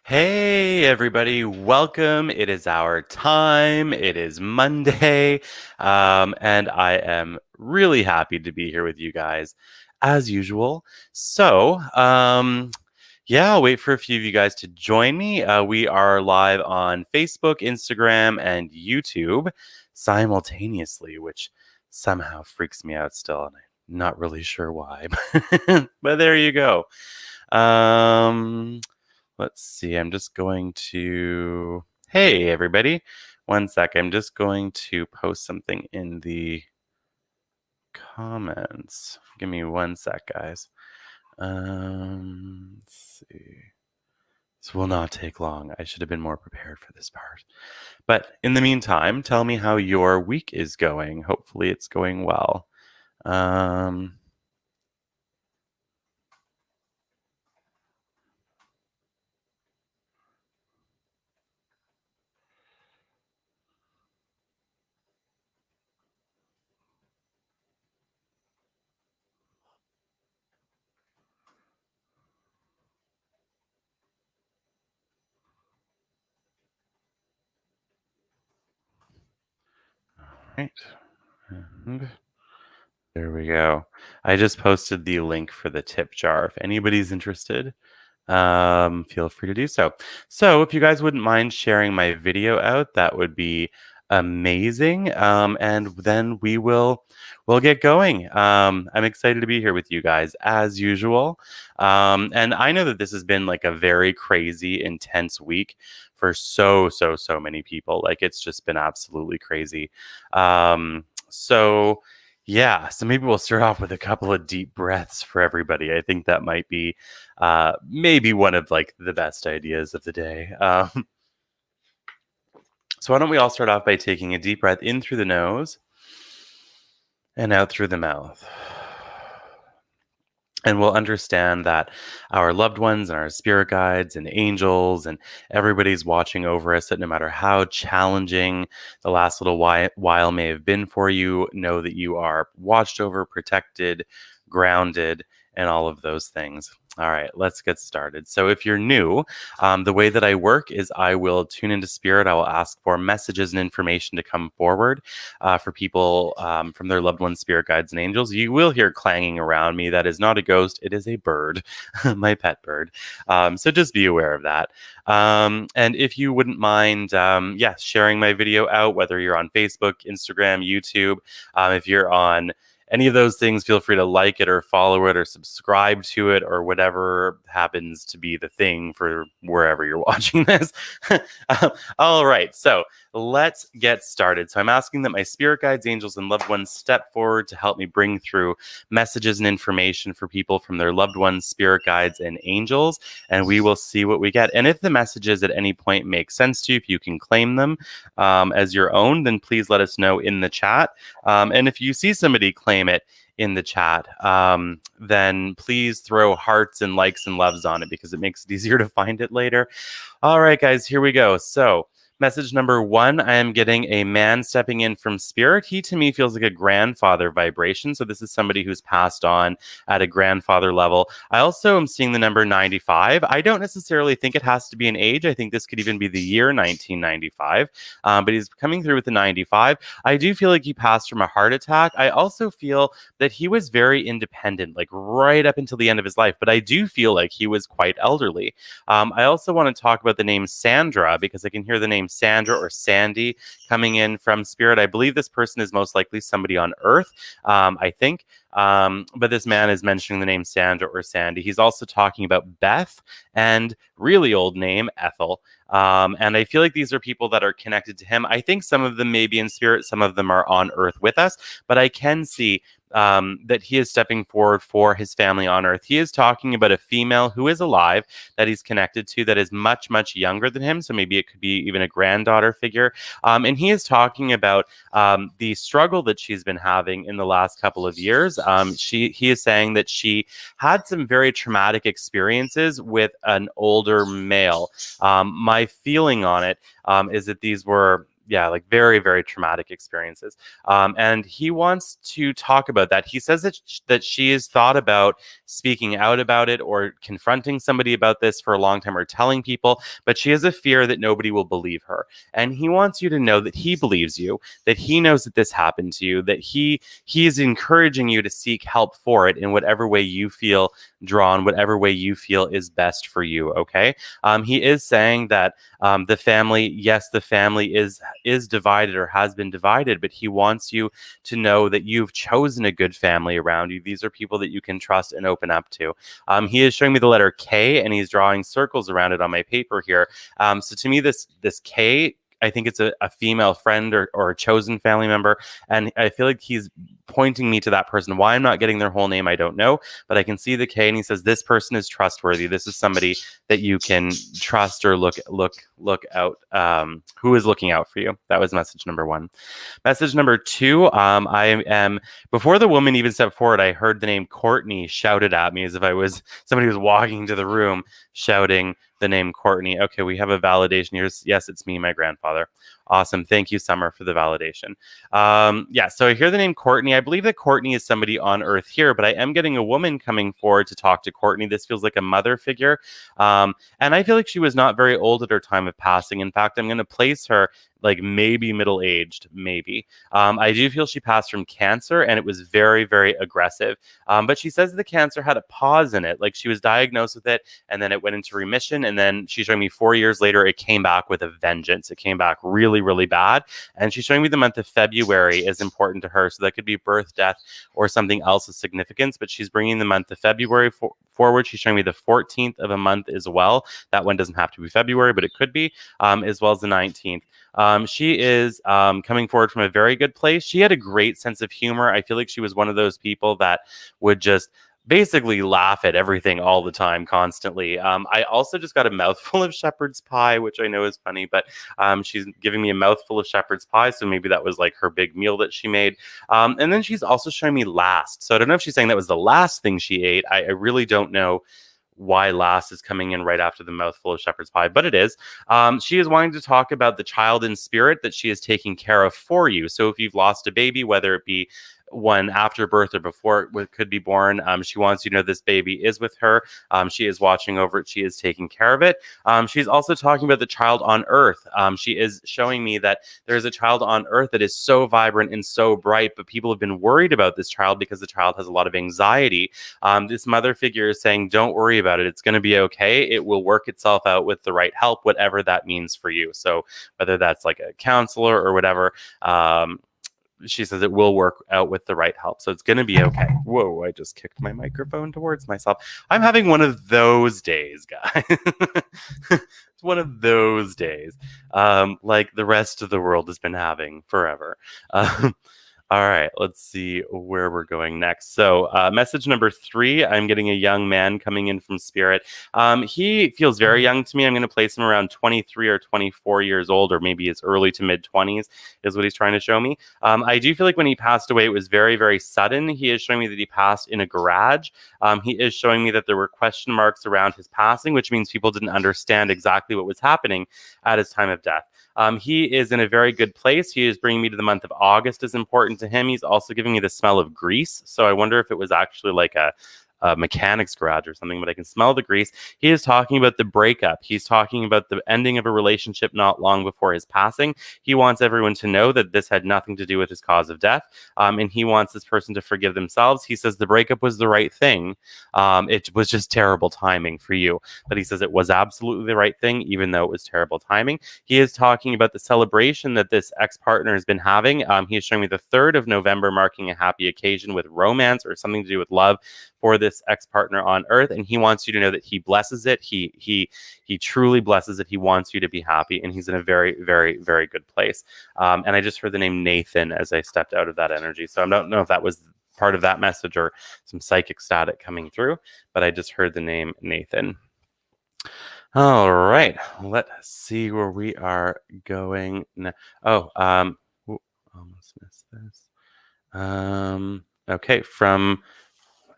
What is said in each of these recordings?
Hey, everybody, welcome. It is our time. It is Monday, and I am really happy to be here with you guys as usual. So, I'll wait for a few of you guys to join me. We are live on Facebook, Instagram, and YouTube simultaneously, which somehow freaks me out still, and I'm not really sure why, but there you go. Um, Let's see. I'm just going to. Hey, everybody. One sec. I'm just going to post something in the comments. Give me one sec, guys. Let's see. This will not take long. I should have been more prepared for this part. But in the meantime, tell me how your week is going. Hopefully, it's going well. Um, all right. And there we go. I just posted the link for the tip jar. If anybody's interested, feel free to do so. So if you guys wouldn't mind sharing my video out, that would be amazing. And then we'll get going. I'm excited to be here with you guys as usual. And I know that this has been like a very crazy, intense week for so many people. Like it's just been absolutely crazy. So maybe we'll start off with a couple of deep breaths for everybody. I think that might be maybe one of like the best ideas of the day. So why don't we all start off by taking a deep breath in through the nose and out through the mouth. And we'll understand that our loved ones and our spirit guides and angels and everybody's watching over us, that no matter how challenging the last little while may have been for you, know that you are watched over, protected, grounded, and all of those things. All right, let's get started. So if you're new, the way that I work is I will tune into spirit. I will ask for messages and information to come forward for people from their loved ones, spirit guides, and angels. You will hear clanging around me. That is not a ghost. It is a bird, my pet bird. So just be aware of that. And if you wouldn't mind, sharing my video out, whether you're on Facebook, Instagram, YouTube, if you're on any of those things, feel free to like it or follow it or subscribe to it or whatever happens to be the thing for wherever you're watching this. All right, so let's get started. So I'm asking that my spirit guides, angels, and loved ones step forward to help me bring through messages and information for people from their loved ones, spirit guides, and angels, and we will see what we get. And if the messages at any point make sense to you, if you can claim them as your own, then please let us know in the chat. And if you see somebody claim it in the chat, then please throw hearts and likes and loves on it because it makes it easier to find it later. All right, guys, here we go. So message number 1, I am getting a man stepping in from spirit. He to me feels like a grandfather vibration. So this is somebody who's passed on at a grandfather level. I also am seeing the number 95. I don't necessarily think it has to be an age. I think this could even be the year 1995. But he's coming through with the 95. I do feel like he passed from a heart attack. I also feel that he was very independent, like right up until the end of his life. But I do feel like he was quite elderly. I also want to talk about the name Sandra because I can hear the name Sandra or Sandy coming in from spirit. I believe this person is most likely somebody on Earth, I think. But this man is mentioning the name Sandra or Sandy. He's also talking about Beth and really old name Ethel. And I feel like these are people that are connected to him. I think some of them may be in spirit, some of them are on Earth with us, but I can see that he is stepping forward for his family on Earth. He is talking about a female who is alive that he's connected to that is much younger than him. So maybe it could be even a granddaughter figure. And he is talking about the struggle that she's been having in the last couple of years. He is saying that she had some very traumatic experiences with an older male. My feeling on it is that these were like very, very traumatic experiences. And he wants to talk about that. He says that she has thought about speaking out about it or confronting somebody about this for a long time or telling people, but she has a fear that nobody will believe her. And he wants you to know that he believes you, that he knows that this happened to you, that he is encouraging you to seek help for it in whatever way you feel drawn, whatever way you feel is best for you. Okay. He is saying that the family, yes, the family is divided or has been divided, but he wants you to know that you've chosen a good family around you. These are people that you can trust and open up to. He is showing me the letter K, and he's drawing circles around it on my paper here. So to me, this K, I think it's a female friend or a chosen family member. And I feel like he's pointing me to that person. Why I'm not getting their whole name, I don't know. But I can see the K, and he says, this person is trustworthy. This is somebody that you can trust or look out, who is looking out for you. That was message number 1. Message number 2, I am, before the woman even stepped forward, I heard the name Courtney shouted at me as if I was, somebody was walking into the room shouting the name Courtney. Okay, we have a validation here. Yes, it's me, my grandfather. Awesome. Thank you, Summer, for the validation. So I hear the name Courtney. I believe that Courtney is somebody on Earth here, but I am getting a woman coming forward to talk to Courtney. This feels like a mother figure. And I feel like she was not very old at her time of passing. In fact, I'm going to place her like maybe middle-aged, maybe. I do feel she passed from cancer, and it was very, very aggressive. But she says the cancer had a pause in it. Like she was diagnosed with it, and then it went into remission. And then she's showing me 4 years later, it came back with a vengeance. It came back really, really bad. And she's showing me the month of February is important to her. So that could be birth, death, or something else of significance. But she's bringing the month of February forward. She's showing me the 14th of a month as well. That one doesn't have to be February, but it could be, as well as the 19th. She is coming forward from a very good place. She had a great sense of humor. I feel like she was one of those people that would just basically laugh at everything all the time, constantly. I also just got a mouthful of shepherd's pie, which I know is funny, but she's giving me a mouthful of shepherd's pie, so maybe that was like her big meal that she made. And then she's also showing me last. So I don't know if she's saying that was the last thing she ate. I really don't know why last is coming in right after the mouthful of shepherd's pie, but it is. She is wanting to talk about the child in spirit that she is taking care of for you. So if you've lost a baby, whether it be one after birth or before it could be born, she wants you to know this baby is with her. She is watching over it. She is taking care of it. She's also talking about the child on earth. She is showing me that there's a child on earth that is so vibrant and so bright, but people have been worried about this child because the child has a lot of anxiety. This mother figure is saying, don't worry about it. It's going to be okay. It will work itself out with the right help, whatever that means for you. So whether that's like a counselor or whatever, she says it will work out with the right help. So it's going to be okay. Whoa, I just kicked my microphone towards myself. I'm having one of those days, guys. It's one of those days, like the rest of the world has been having forever. All right, let's see where we're going next. So message number 3, I'm getting a young man coming in from spirit. He feels very young to me. I'm going to place him around 23 or 24 years old, or maybe his early to mid 20s is what he's trying to show me. I do feel like when he passed away, it was very, very sudden. He is showing me that he passed in a garage. He is showing me that there were question marks around his passing, which means people didn't understand exactly what was happening at his time of death. He is in a very good place. He is bringing me to the month of August is important to him. He's also giving me the smell of grease. So I wonder if it was actually like a mechanic's garage or something, but I can smell the grease. He is talking about the breakup. He's talking about the ending of a relationship not long before his passing. He wants everyone to know that this had nothing to do with his cause of death, and he wants this person to forgive themselves. He says the breakup was the right thing. It was just terrible timing for you, but he says it was absolutely the right thing, even though it was terrible timing. He is talking about the celebration that this ex-partner has been having. He is showing me the 3rd of November marking a happy occasion with romance or something to do with love for this ex-partner on earth, and he wants you to know that he blesses it. He truly blesses it. He wants you to be happy, and he's in a very, very, very good place. And I just heard the name Nathan as I stepped out of that energy, so I don't know if that was part of that message or some psychic static coming through, but I just heard the name Nathan. All right, let's see where we are going now. Almost missed this. Okay, from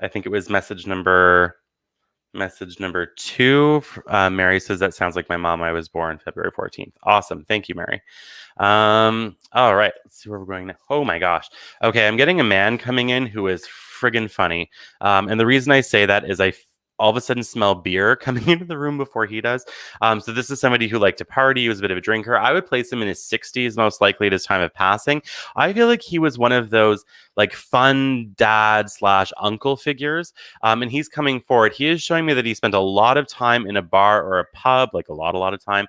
I think it was message number Message number 2. Mary says, that sounds like my mom. I was born February 14th. Awesome. Thank you, Mary. All right. Let's see where we're going now. Oh my gosh. Okay. I'm getting a man coming in who is friggin' funny. And the reason I say that is all of a sudden smell beer coming into the room before he does. So this is somebody who liked to party. He was a bit of a drinker. I would place him in his 60s, most likely at his time of passing. I feel like he was one of those like fun dad / uncle figures. And he's coming forward. He is showing me that he spent a lot of time in a bar or a pub, like a lot of time.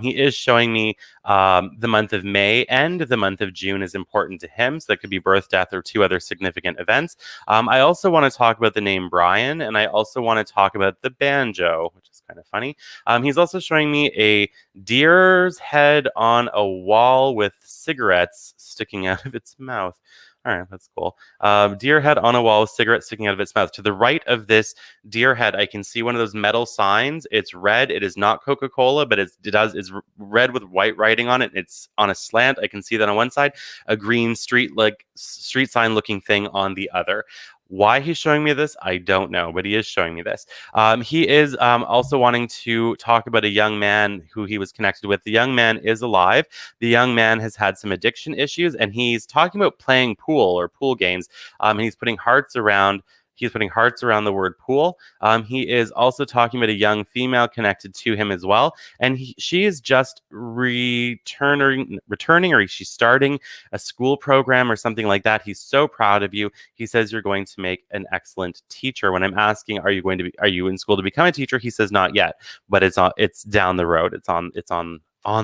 He is showing me the month of May and the month of June is important to him. So that could be birth, death, or 2 other significant events. I also want to talk about the name Brian, and I also want to talk about the banjo, which is kind of funny. He's also showing me a deer's head on a wall with cigarettes sticking out of its mouth. All right, that's cool. Deer head on a wall with cigarettes sticking out of its mouth. To the right of this deer head, I can see one of those metal signs. It's red. It is not Coca-Cola, but it's red with white writing on it. It's on a slant. I can see that on one side, a green street sign looking thing on the other. Why he's showing me this, I don't know, but he is showing me this. He is also wanting to talk about a young man who he was connected with. The young man is alive. The young man has had some addiction issues, and he's talking about playing pool or pool games. And he's putting hearts around. He's putting hearts around the word pool. He is also talking about a young female connected to him as well. And she is just returning, or she's starting a school program or something like that. He's so proud of you. He says you're going to make an excellent teacher. When I'm asking, are you in school to become a teacher? He says not yet, but it's down the road. It's on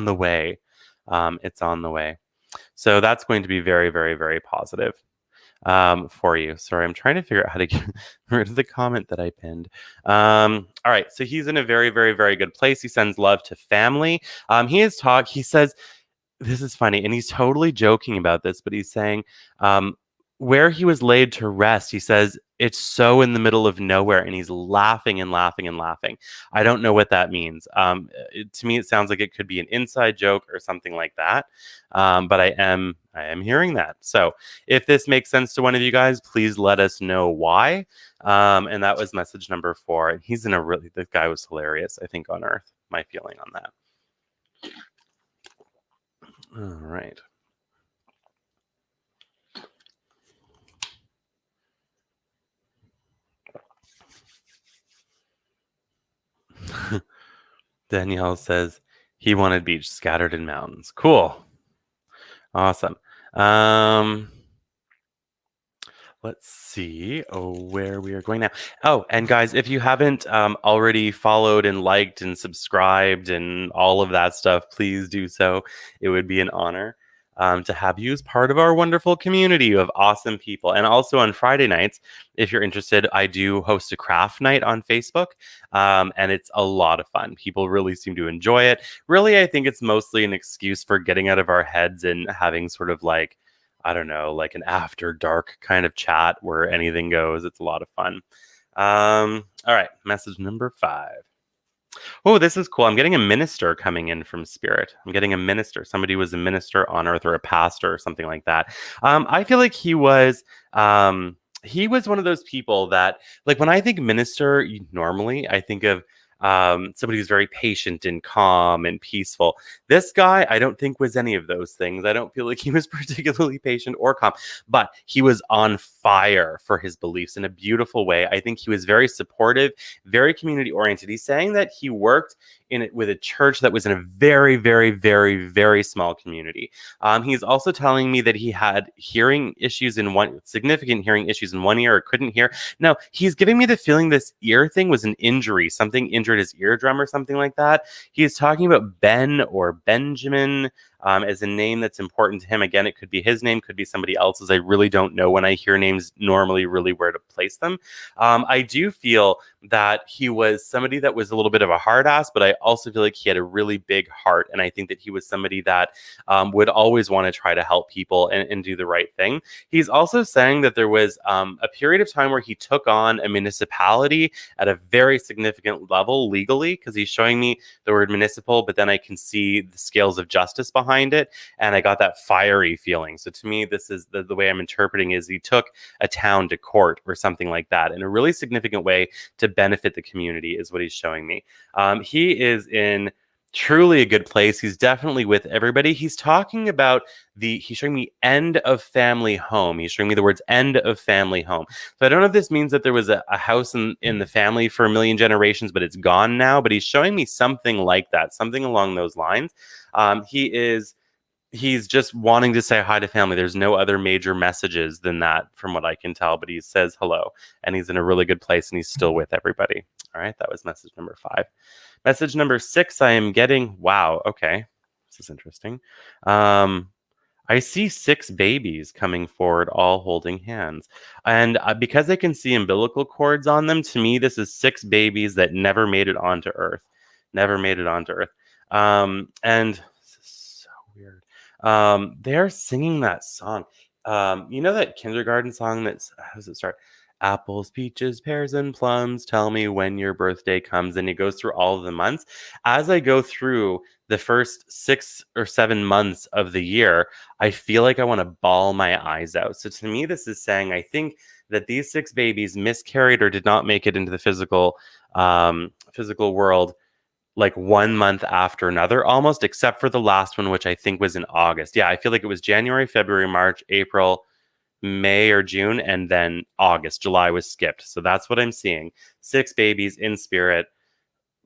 the way. It's on the way. So that's going to be very, very, very positive for you. Sorry, I'm trying to figure out how to get rid of the comment that I pinned. All right, so he's in a very, very, very good place. He sends love to family. He says, this is funny, and he's totally joking about this, but he's saying, where he was laid to rest, he says, it's so in the middle of nowhere, and he's laughing and laughing and laughing. I don't know what that means. To me, it sounds like it could be an inside joke or something like that. But I am hearing that. So if this makes sense to one of you guys, please let us know why. And that was message number 4. He's this guy was hilarious, I think, on Earth. My feeling on that. All right. Danielle says he wanted beach scattered in mountains. Cool. Awesome. Let's see where we are going now. Oh, and guys, if you haven't already followed and liked and subscribed and all of that stuff, please do so. It would be an honor to have you as part of our wonderful community of awesome people. And also on Friday nights, if you're interested, I do host a craft night on Facebook, and it's a lot of fun. People really seem to enjoy it. Really, I think it's mostly an excuse for getting out of our heads and having sort of like, I don't know, like an after dark kind of chat where anything goes. It's a lot of fun. All right, message number 5. Oh, this is cool. I'm getting a minister coming in from Spirit. I'm getting a minister. Somebody was a minister on Earth or a pastor or something like that. I feel like he was one of those people that, like, when I think minister, normally I think of somebody who's very patient and calm and peaceful. This guy, I don't think was any of those things. I don't feel like he was particularly patient or calm, but he was on fire for his beliefs in a beautiful way. I think he was very supportive, very community oriented. He's saying that he worked with a church that was in a very, very, very, very small community. He's also telling me that he had significant hearing issues in one ear, or couldn't hear. No, he's giving me the feeling this ear thing was an injury. Something injured his eardrum or something like that. He's talking about Ben or Benjamin as a name that's important to him. Again, it could be his name, could be somebody else's. I really don't know when I hear names normally really where to place them. I do feel that he was somebody that was a little bit of a hard ass, but I also feel like he had a really big heart. And I think that he was somebody that would always want to try to help people and do the right thing. He's also saying that there was a period of time where he took on a municipality at a very significant level legally, because he's showing me the word municipal, but then I can see the scales of justice behind behind it, and I got that fiery feeling. So to me, this is the way I'm interpreting is he took a town to court or something like that in a really significant way to benefit the community is what he's showing me. He is in truly a good place. He's definitely with everybody. He's talking about he's showing me end of family home. He's showing me the words end of family home. So I don't know if this means that there was a house in the family for a million generations, but it's gone now. But he's showing me something like that, something along those lines. He's just wanting to say hi to family. There's no other major messages than that from what I can tell, but he says hello and he's in a really good place and he's still with everybody. All right. That was message number 5. Message number 6, I am getting, wow. Okay. This is interesting. I see 6 babies coming forward, all holding hands. And because I can see umbilical cords on them, to me, this is 6 babies that never made it onto Earth. Never made it onto Earth. And this is so weird. They're singing that song. You know that kindergarten song how does it start? Apples, peaches, pears, and plums, tell me when your birthday comes. And it goes through all of the months. As I go through the first 6 or 7 months of the year, I feel like I want to bawl my eyes out. So to me, this is saying I think that these 6 babies miscarried or did not make it into the physical world like 1 month after another, almost, except for the last one, which I think was in August. Yeah, I feel like it was January, February, March, April, May or June, and then August. July was skipped. So that's what I'm seeing. 6 babies in spirit.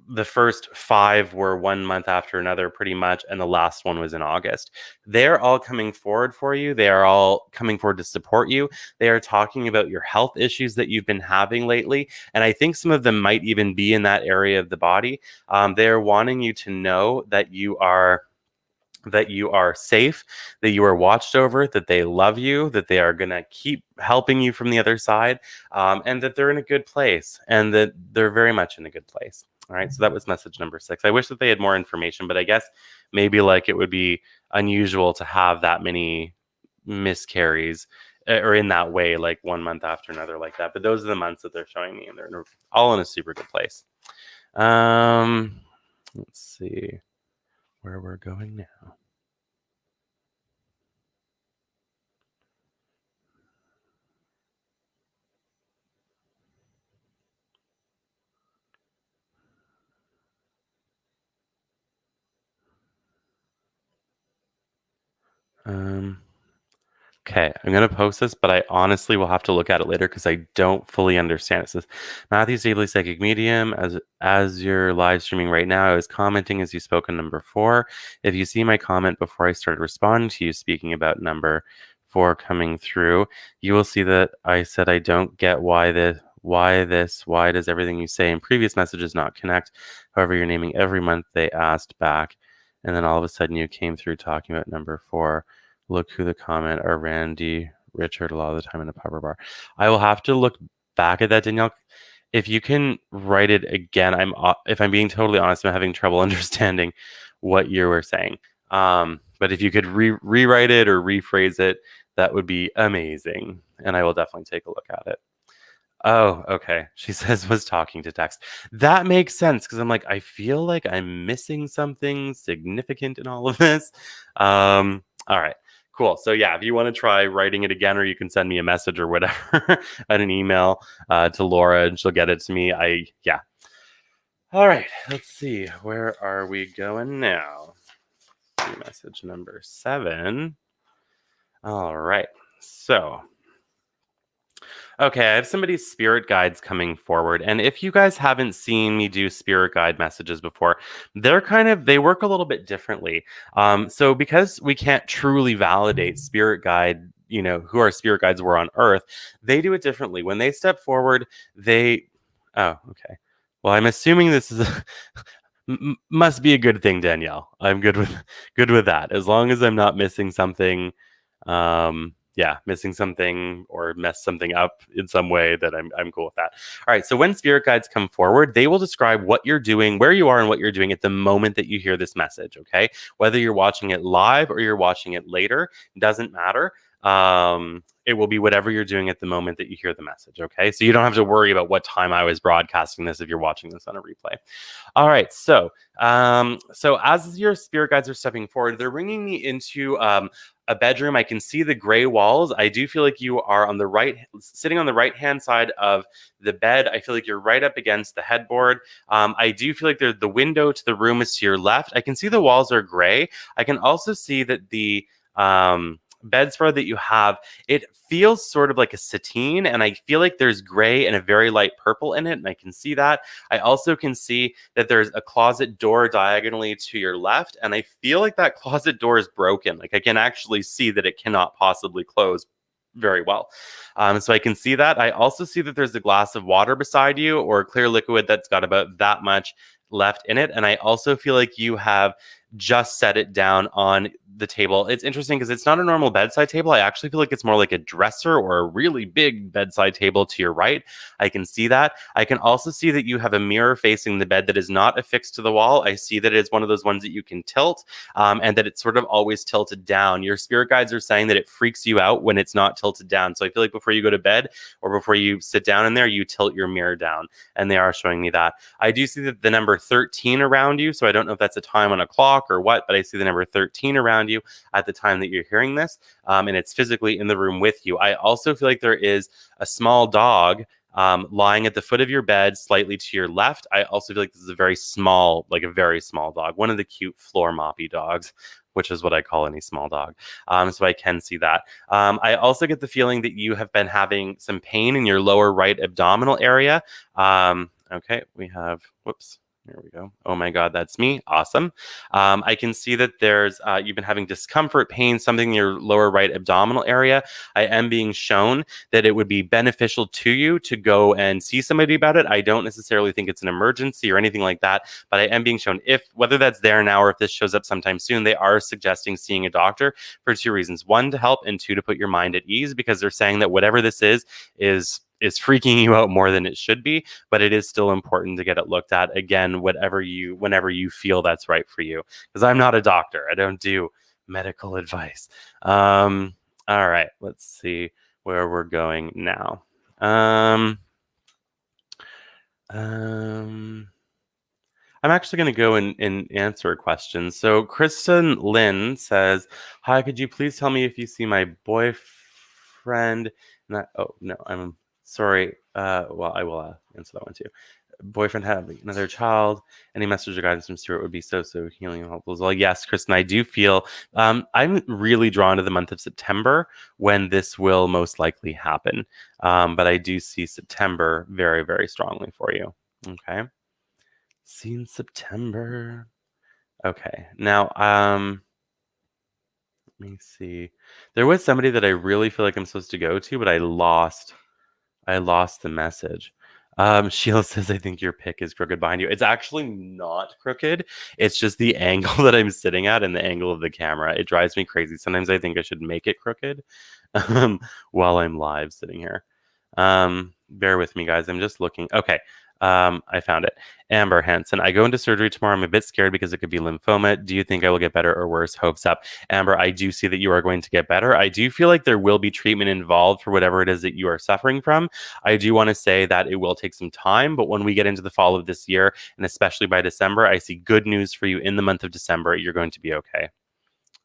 The first 5 were 1 month after another, pretty much, and the last one was in August. They're all coming forward for you. They are all coming forward to support you. They are talking about your health issues that you've been having lately, and I think some of them might even be in that area of the body. They're wanting you to know that you are safe, that you are watched over, that they love you, that they are going to keep helping you from the other side, and that they're in a good place, and that they're very much in a good place. All right, so that was message number 6. I wish that they had more information, but I guess maybe like it would be unusual to have that many miscarries or in that way, like 1 month after another like that. But those are the months that they're showing me, and they're all in a super good place. Let's see where we're going now. Okay, I'm going to post this, but I honestly will have to look at it later because I don't fully understand it. It says, Matthew's Daily Psychic Medium, as you're live streaming right now, I was commenting as you spoke on number 4. If you see my comment before I started responding to you speaking about number 4 coming through, you will see that I said I don't get why does everything you say in previous messages not connect? However, you're naming every month they asked back, and then all of a sudden you came through talking about number 4. Look who the comment are Randy, Richard, a lot of the time in a pepper bar. I will have to look back at that, Danielle. If you can write it again, if I'm being totally honest, I'm having trouble understanding what you were saying. But if you could rewrite it or rephrase it, that would be amazing. And I will definitely take a look at it. Oh, okay. She says was talking to text. That makes sense because I'm like, I feel like I'm missing something significant in all of this. All right. Cool. So yeah, if you want to try writing it again, or you can send me a message or whatever at an email to Laura and she'll get it to me. Yeah. All right. Let's see. Where are we going now? Message number 7. All right. So okay, I have somebody's spirit guides coming forward. And if you guys haven't seen me do spirit guide messages before, they work a little bit differently. So because we can't truly validate spirit guide, who our spirit guides were on Earth, they do it differently. When they step forward, oh, okay. Well, I'm assuming this is must be a good thing, Danielle. I'm good with that. As long as I'm not missing something. Missing something or mess something up in some way, that I'm cool with that. All right. So when spirit guides come forward, they will describe what you're doing, where you are, and what you're doing at the moment that you hear this message. Okay. Whether you're watching it live or you're watching it later, doesn't matter. It will be whatever you're doing at the moment that you hear the message. Okay. So you don't have to worry about what time I was broadcasting this if you're watching this on a replay. All right. So as your spirit guides are stepping forward, they're bringing me into a bedroom. I can see the gray walls. I do feel like you are sitting on the right hand side of the bed. I feel like you're right up against the headboard. I do feel like the window to the room is to your left. I can see the walls are gray. I can also see that the bedspread that you have, it feels sort of like a sateen, and I feel like there's gray and a very light purple in it, and I can see that. I also can see that there's a closet door diagonally to your left, and I feel like that closet door is broken. Like I can actually see that it cannot possibly close very well. So I can see that. I also see that there's a glass of water beside you, or a clear liquid that's got about that much left in it. And I also feel like you have just set it down on the table. It's interesting because it's not a normal bedside table. I actually feel like it's more like a dresser or a really big bedside table to your right. I can see that. I can also see that you have a mirror facing the bed that is not affixed to the wall. I see that it's one of those ones that you can tilt, and that it's sort of always tilted down. Your spirit guides are saying that it freaks you out when it's not tilted down. So I feel like before you go to bed or before you sit down in there, you tilt your mirror down, and they are showing me that. I do see that the number 13 around you. So I don't know if that's a time on a clock or what, but I see the number 13 around you at the time that you're hearing this, and it's physically in the room with you. I also feel like there is a small dog lying at the foot of your bed, slightly to your left. I also feel like this is a very small dog, one of the cute floor moppy dogs, which is what I call any small dog. So I can see that. I also get the feeling that you have been having some pain in your lower right abdominal area. Okay, we have, whoops. There we go. Oh my God, that's me. Awesome. I can see that you've been having discomfort, pain, something in your lower right abdominal area. I am being shown that it would be beneficial to you to go and see somebody about it. I don't necessarily think it's an emergency or anything like that, but I am being shown, whether that's there now or if this shows up sometime soon, they are suggesting seeing a doctor for two reasons. One, to help, and two, to put your mind at ease, because they're saying that whatever this is freaking you out more than it should be, but it is still important to get it looked at. Again, whenever you feel that's right for you, because I'm not a doctor. I don't do medical advice. All right, let's see where we're going now. I'm actually going to go and answer questions. So Kristen Lynn says, "Hi, could you please tell me if you see my boyfriend?" Oh no, I'm sorry. Well, I will answer that one too. Boyfriend having another child. Any message or guidance from Spirit would be so healing and helpful as well. Yes, Kristen, I do feel I'm really drawn to the month of September when this will most likely happen. But I do see September very, very strongly for you. Okay. Seen September. Okay. Now, let me see. There was somebody that I really feel like I'm supposed to go to, but I lost the message. Sheila says, I think your pick is crooked behind you. It's actually not crooked. It's just the angle that I'm sitting at and the angle of the camera. It drives me crazy. Sometimes I think I should make it crooked while I'm live sitting here. Bear with me, guys. I'm just looking. Okay. I found it. Amber Hansen, I go into surgery tomorrow. I'm a bit scared because it could be lymphoma. Do you think I will get better or worse? Hopes up. Amber, I do see that you are going to get better. I do feel like there will be treatment involved for whatever it is that you are suffering from. I do want to say that it will take some time, but when we get into the fall of this year, and especially by December, I see good news for you in the month of December. You're going to be okay.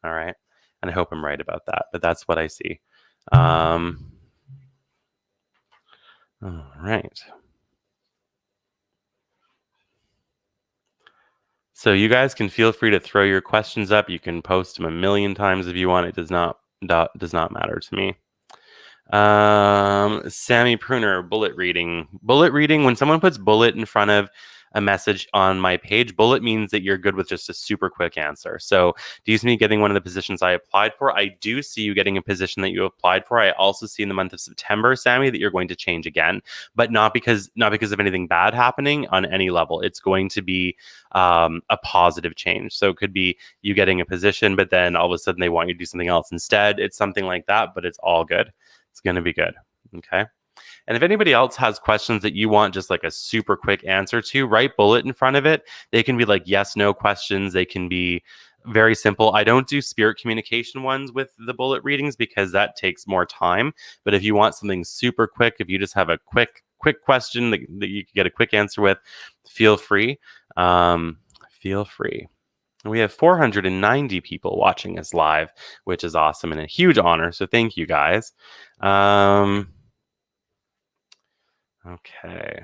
All right. And I hope I'm right about that, but that's what I see. All right. So you guys can feel free to throw your questions up. You can post them a million times if you want. It does not matter to me. Sammy Pruner, bullet reading. Bullet reading, when someone puts bullet in front of a message on my page, bullet means that you're good with just a super quick answer. So do you see me getting one of the positions I applied for? I do see you getting a position that you applied for. I also see in the month of September, Sammy, that you're going to change again, but not because of anything bad happening on any level. It's going to be a positive change. So it could be you getting a position, but then all of a sudden they want you to do something else instead. It's something like that, but it's all good. It's going to be good. Okay. And if anybody else has questions that you want just like a super quick answer to, write bullet in front of it. They can be like yes, no questions. They can be very simple. I don't do spirit communication ones with the bullet readings because that takes more time. But if you want something super quick, if you just have a quick question that you can get a quick answer with, feel free. Um, feel free. We have 490 people watching us live, which is awesome and a huge honor. So thank you guys. Okay.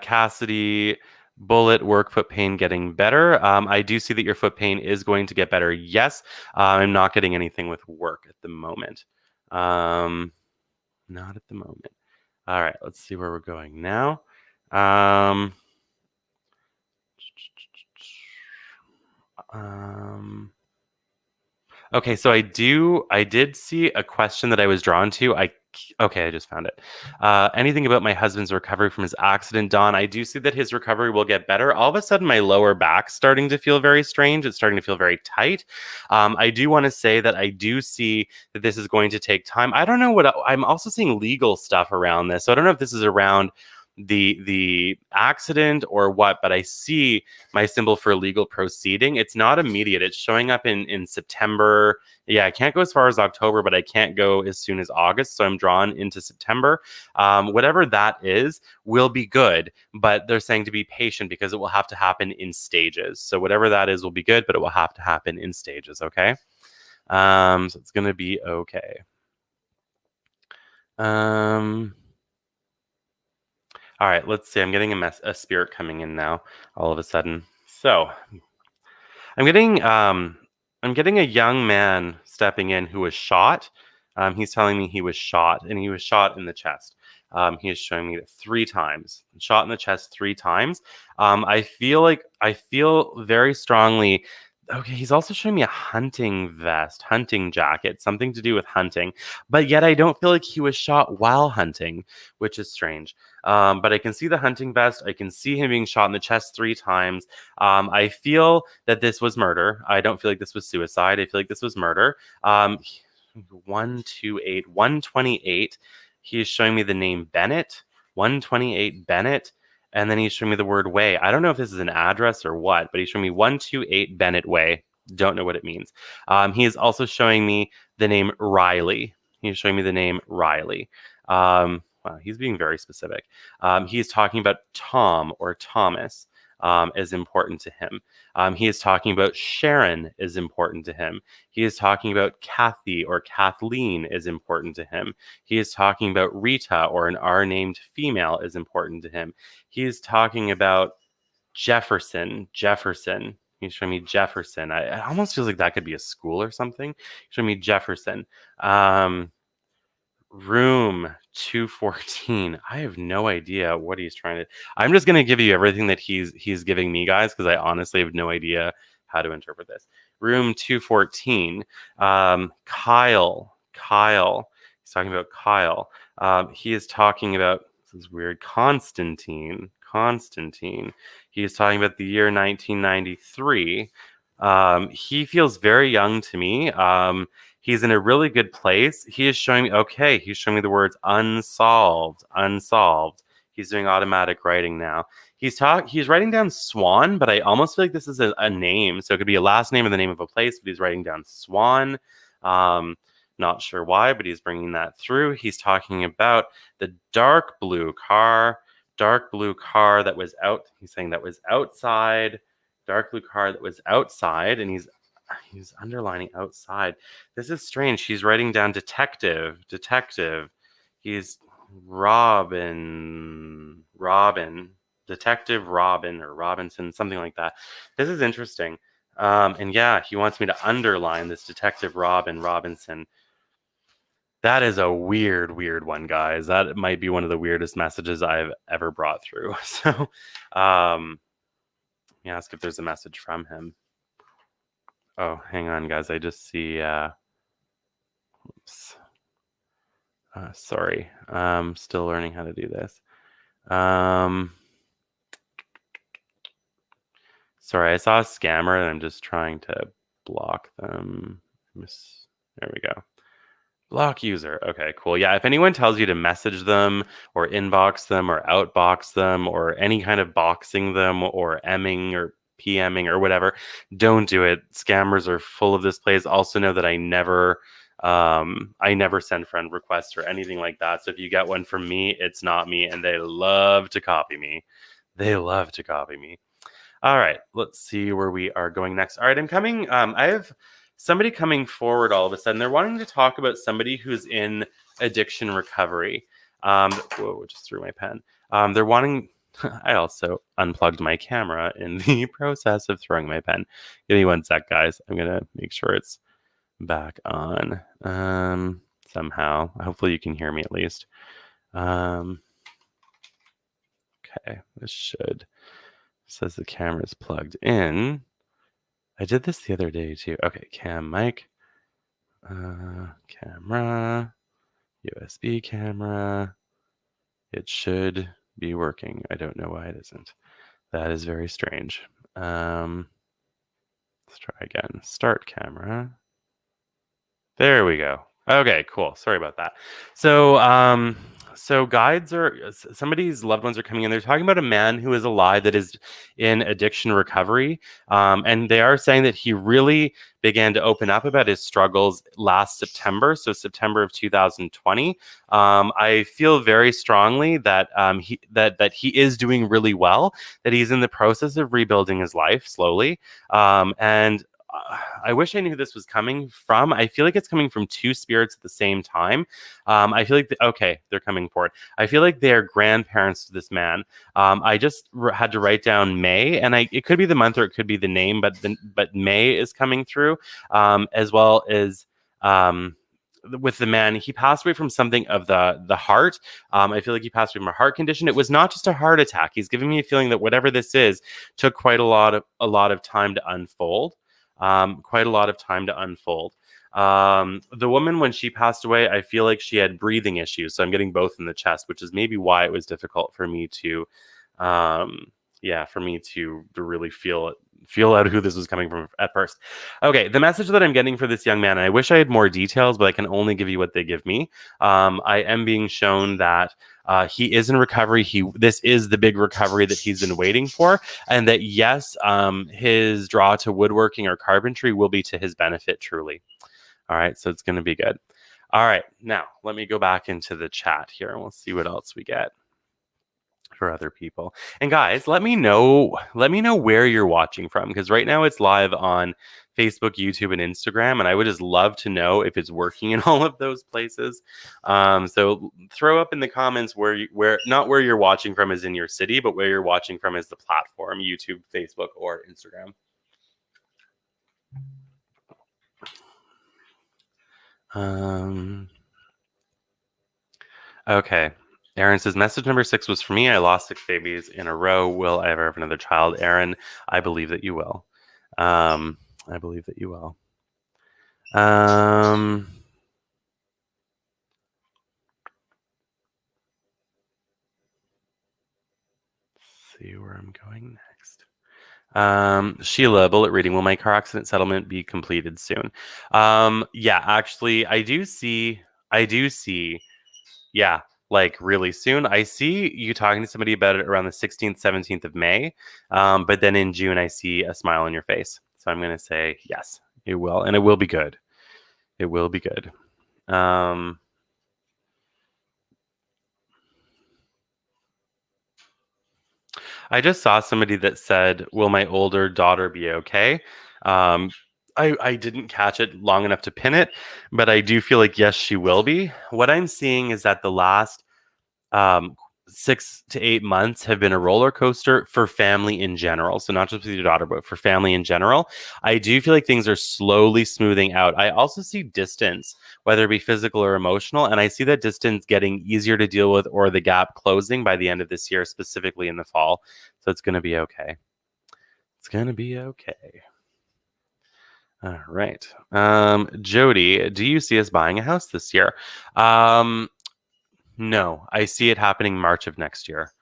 Cassidy, bullet work, foot pain getting better. I do see that your foot pain is going to get better. Yes, I'm not getting anything with work at the moment. Not at the moment. All right, let's see where we're going now. Um, um, Okay, so I did see a question that I was drawn to. Okay, I just found it. Anything about my husband's recovery from his accident, Don? I do see that his recovery will get better. All of a sudden, my lower back's starting to feel very strange. It's starting to feel very tight. I do want to say that I do see that this is going to take time. I don't know what I'm also seeing legal stuff around this. So I don't know if this is around the accident or what, but I see my symbol for legal proceeding. It's not immediate. It's showing up in September. Yeah, I can't go as far as October, but I can't go as soon as August. So I'm drawn into September. Whatever that is will be good, but they're saying to be patient because it will have to happen in stages. So whatever that is will be good, but it will have to happen in stages. Okay. So it's going to be okay. All right, let's see. I'm getting a spirit coming in now all of a sudden. So I'm getting um I'm getting a young man stepping in who was shot. He's telling me he was shot, and he was shot in the chest. He is showing me that 3 times, shot in the chest 3 times. I feel very strongly. Okay, he's also showing me a hunting vest, hunting jacket, something to do with hunting. But yet I don't feel like he was shot while hunting, which is strange. But I can see the hunting vest. I can see him being shot in the chest 3 times. I feel that this was murder. I don't feel like this was suicide. I feel like this was murder. 128, 128. He is showing me the name Bennett, 128 Bennett. And then he's showing me the word way. I don't know if this is an address or what, but he's showing me 128 Bennett Way. Don't know what it means. He is also showing me the name Riley. He's showing me the name Riley. Wow, he's being very specific. He's talking about Tom or Thomas is important to him. He is talking about Sharon is important to him. He is talking about Kathy or Kathleen is important to him. He is talking about Rita or an R named female is important to him. He is talking about Jefferson. He's showing me Jefferson. It almost feels like that could be a school or something. He's showing me Jefferson. Room 214. I have no idea what he's trying to. I'm just going to give you everything that he's giving me, guys, because I honestly have no idea how to interpret this. Room 214. Kyle. He's talking about Kyle. He is talking about, this is weird, Constantine. He is talking about the year 1993. He feels very young to me. He's in a really good place. He is showing me, okay, he's showing me the words unsolved. He's doing automatic writing now. He's writing down Swan, but I almost feel like this is a name. So it could be a last name or the name of a place, but he's writing down Swan. Not sure why, but he's bringing that through. He's talking about the dark blue car that was out. He's saying that was outside. Dark blue car that was outside, and he's underlining outside. This is strange. He's writing down detective. He's Robin, Detective Robin or Robinson, something like that. This is interesting. And yeah, he wants me to underline this Detective Robinson. That is a weird one, guys. That might be one of the weirdest messages I've ever brought through. So, let me ask if there's a message from him. Oh, hang on, guys. I just see. Oops. Sorry. Still learning how to do this. Sorry, I saw a scammer and I'm just trying to block them. There we go. Block user. Okay, cool. Yeah, if anyone tells you to message them or inbox them or outbox them or any kind of boxing them or emming or PMing or whatever, don't do it. Scammers are full of this place. Also know that I never send friend requests or anything like that. So if you get one from me, it's not me, and they love to copy me. They love to copy me. All right, let's see where we are going next. All right, I'm coming. I have somebody coming forward all of a sudden. They're wanting to talk about somebody who's in addiction recovery. Whoa, just threw my pen. They're wanting. I also unplugged my camera in the process of throwing my pen. Give me one sec, guys. I'm gonna make sure it's back on. Somehow. Hopefully, you can hear me at least. Okay, this should. Says the camera's plugged in. I did this the other day too. Okay, cam mic, camera, USB camera. It should be working. I don't know why it isn't. That is very strange. Let's try again. Start camera. There we go. Okay, cool. Sorry about that. So guides are somebody's loved ones are coming in. They're talking about a man who is alive that is in addiction recovery, and they are saying that he really began to open up about his struggles last September, so September of 2020. I feel very strongly that he is doing really well, that he's in the process of rebuilding his life slowly, and I wish I knew who this was coming from. I feel like it's coming from two spirits at the same time. I feel like, okay, they're coming forward. I feel like they're grandparents to this man. I just had to write down May, and it could be the month or it could be the name, but May is coming through, as well as with the man. He passed away from something of the heart. I feel like he passed away from a heart condition. It was not just a heart attack. He's giving me a feeling that whatever this is took quite a lot of time to unfold. Quite a lot of time to unfold. The woman, when she passed away, I feel like she had breathing issues. So I'm getting both in the chest, which is maybe why it was difficult for me to, to really feel out who this was coming from at first. Okay, the message that I'm getting for this young man, and I wish I had more details, but I can only give you what they give me. I am being shown that he is in recovery. This is the big recovery that he's been waiting for, and that yes, his draw to woodworking or carpentry will be to his benefit truly. All right, so it's going to be good. All right, now let me go back into the chat here, and we'll see what else we get for other people. And guys, let me know where you're watching from, because right now it's live on Facebook, YouTube, and Instagram, and I would just love to know if it's working in all of those places. So throw up in the comments where not where you're watching from is in your city, but where you're watching from is the platform, YouTube, Facebook, or Instagram. Okay. Aaron says, message number 6 was for me. I lost 6 babies in a row. Will I ever have another child? Aaron, I believe that you will. I believe that you will. Let's see where I'm going next. Sheila, bullet reading. Will my car accident settlement be completed soon? Yeah, actually, I do see. Yeah, like really soon. I see you talking to somebody about it around the 16th, 17th of May. But then in June, I see a smile on your face. So I'm going to say yes, it will. And it will be good. It will be good. I just saw somebody that said, will my older daughter be okay? I didn't catch it long enough to pin it, but I do feel like, yes, she will be. What I'm seeing is that the last 6 to 8 months have been a roller coaster for family in general. So not just with your daughter, but for family in general. I do feel like things are slowly smoothing out. I also see distance, whether it be physical or emotional, and I see that distance getting easier to deal with, or the gap closing by the end of this year, specifically in the fall. So it's going to be okay. It's going to be okay. All right. Jody, do you see us buying a house this year? No, I see it happening March of next year.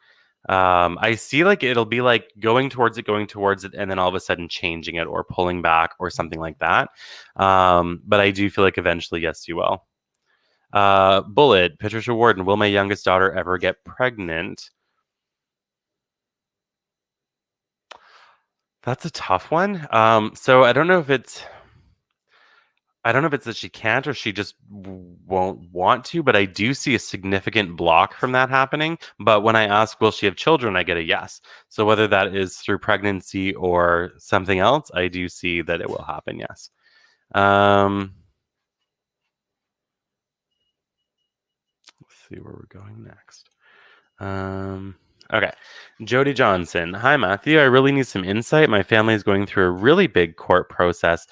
I see like it'll be like going towards it, and then all of a sudden changing it or pulling back or something like that. But I do feel like eventually, yes, you will. Bullet, Patricia Warden, will my youngest daughter ever get pregnant? That's a tough one. So I don't know if it's that she can't or she just won't want to, but I do see a significant block from that happening. But when I ask, will she have children, I get a yes. So whether that is through pregnancy or something else, I do see that it will happen, yes. Um, let's see where we're going next. Okay. Jody Johnson. Hi, Matthew. I really need some insight. My family is going through a really big court process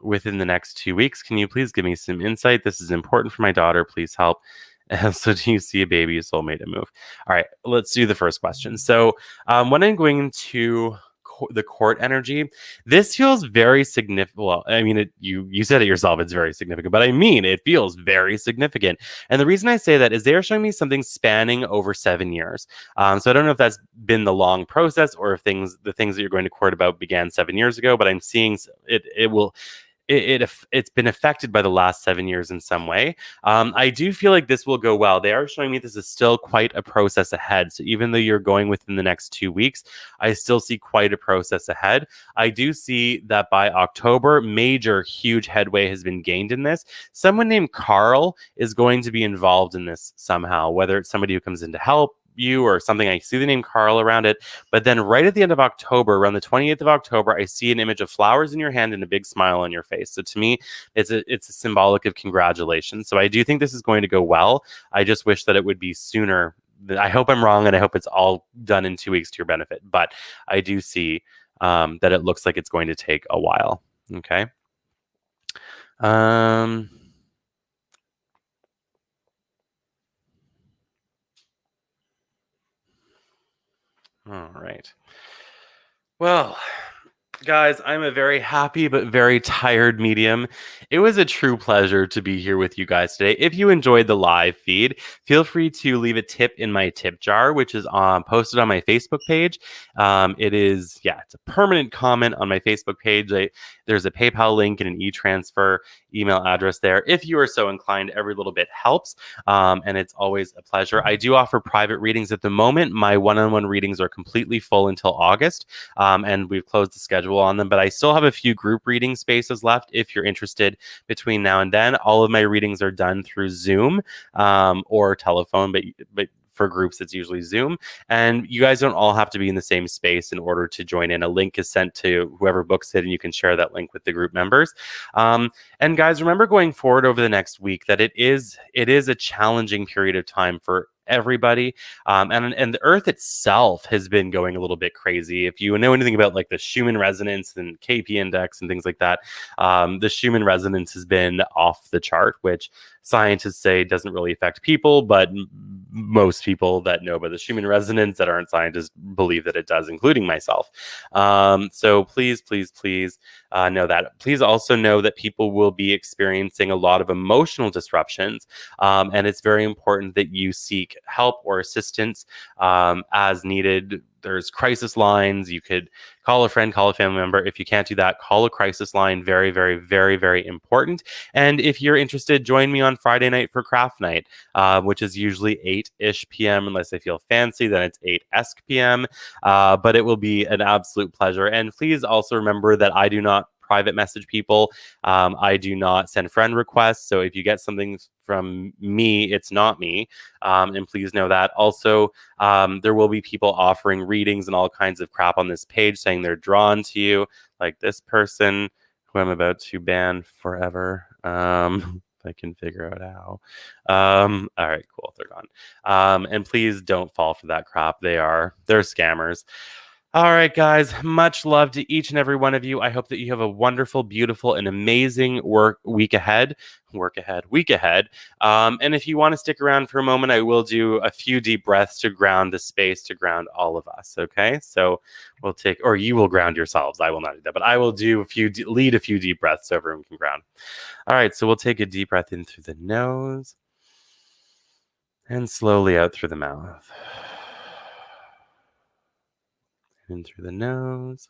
within the next 2 weeks. Can you please give me some insight? This is important for my daughter. Please help. So, do you see a baby, a soulmate, a move? All right, let's do the first question. So, when I'm going to the court energy, this feels very significant. Well, I mean, you said it yourself. It's very significant, but I mean, it feels very significant. And the reason I say that is they are showing me something spanning over 7 years. So I don't know if that's been the long process or if the things that you're going to court about began 7 years ago. But I'm seeing it. It's been affected by the last 7 years in some way. I do feel like this will go well. They are showing me this is still quite a process ahead. So even though you're going within the next 2 weeks, I still see quite a process ahead. I do see that by October, major, huge headway has been gained in this. Someone named Carl is going to be involved in this somehow, whether it's somebody who comes in to help you or something. I see the name Carl around it. But then right at the end of October, around the 28th of October, I see an image of flowers in your hand and a big smile on your face. So to me, it's a symbolic of congratulations. So I do think this is going to go well. I just wish that it would be sooner. I hope I'm wrong and I hope it's all done in 2 weeks to your benefit. But I do see that it looks like it's going to take a while. Okay. Um, all right. Well, guys, I'm a very happy but very tired medium. It was a true pleasure to be here with you guys today. If you enjoyed the live feed, feel free to leave a tip in my tip jar, which is posted on my Facebook page. It's a permanent comment on my Facebook page. There's a PayPal link and an e-transfer email address there. If you are so inclined, every little bit helps, and it's always a pleasure. I do offer private readings at the moment. My one-on-one readings are completely full until August, and we've closed the schedule on them, but I still have a few group reading spaces left if you're interested between now and then. All of my readings are done through Zoom or telephone, but for groups, it's usually Zoom. And you guys don't all have to be in the same space in order to join in. A link is sent to whoever books it, and you can share that link with the group members. And guys, remember going forward over the next week that it is a challenging period of time for everybody. And the Earth itself has been going a little bit crazy. If you know anything about like the Schumann resonance and KP index and things like that, the Schumann resonance has been off the chart, which scientists say doesn't really affect people, but most people that know about the Schumann resonance that aren't scientists believe that it does, including myself. So please know that. Please also know that people will be experiencing a lot of emotional disruptions, and it's very important that you seek help or assistance as needed. There's crisis lines. You could call a friend, call a family member. If you can't do that, call a crisis line. Very, very, very, very important. And if you're interested, join me on Friday night for craft night, which is usually 8-ish p.m. Unless I feel fancy, then it's 8-esque p.m. But it will be an absolute pleasure. And please also remember that I do not private message people. I do not send friend requests. So if you get something from me, it's not me. And please know that. Also, there will be people offering readings and all kinds of crap on this page saying they're drawn to you, like this person who I'm about to ban forever. If I can figure out how. All right, cool. They're gone. And please don't fall for that crap. They're scammers. All right, guys. Much love to each and every one of you. I hope that you have a wonderful, beautiful, and amazing week ahead. Week ahead. And if you want to stick around for a moment, I will do a few deep breaths to ground the space, to ground all of us. Okay, so we'll take, or you will ground yourselves. I will not do that, but I will do lead a few deep breaths so everyone can ground. All right, so we'll take a deep breath in through the nose and slowly out through the mouth. In through the nose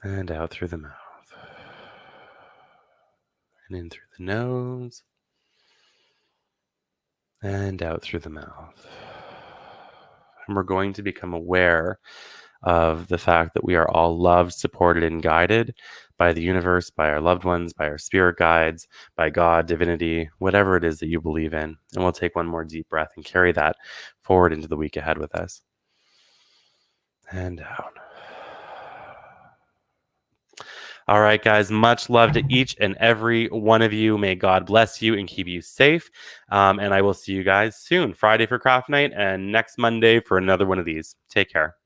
and out through the mouth. And in through the nose. And out through the mouth. And we're going to become aware of the fact that we are all loved, supported, and guided by the universe, by our loved ones, by our spirit guides, by God, divinity, whatever it is that you believe in. And we'll take one more deep breath and carry that forward into the week ahead with us. And out. All right, guys, much love to each and every one of you. May God bless you and keep you safe. And I will see you guys soon, Friday for craft night and next Monday for another one of these. Take care.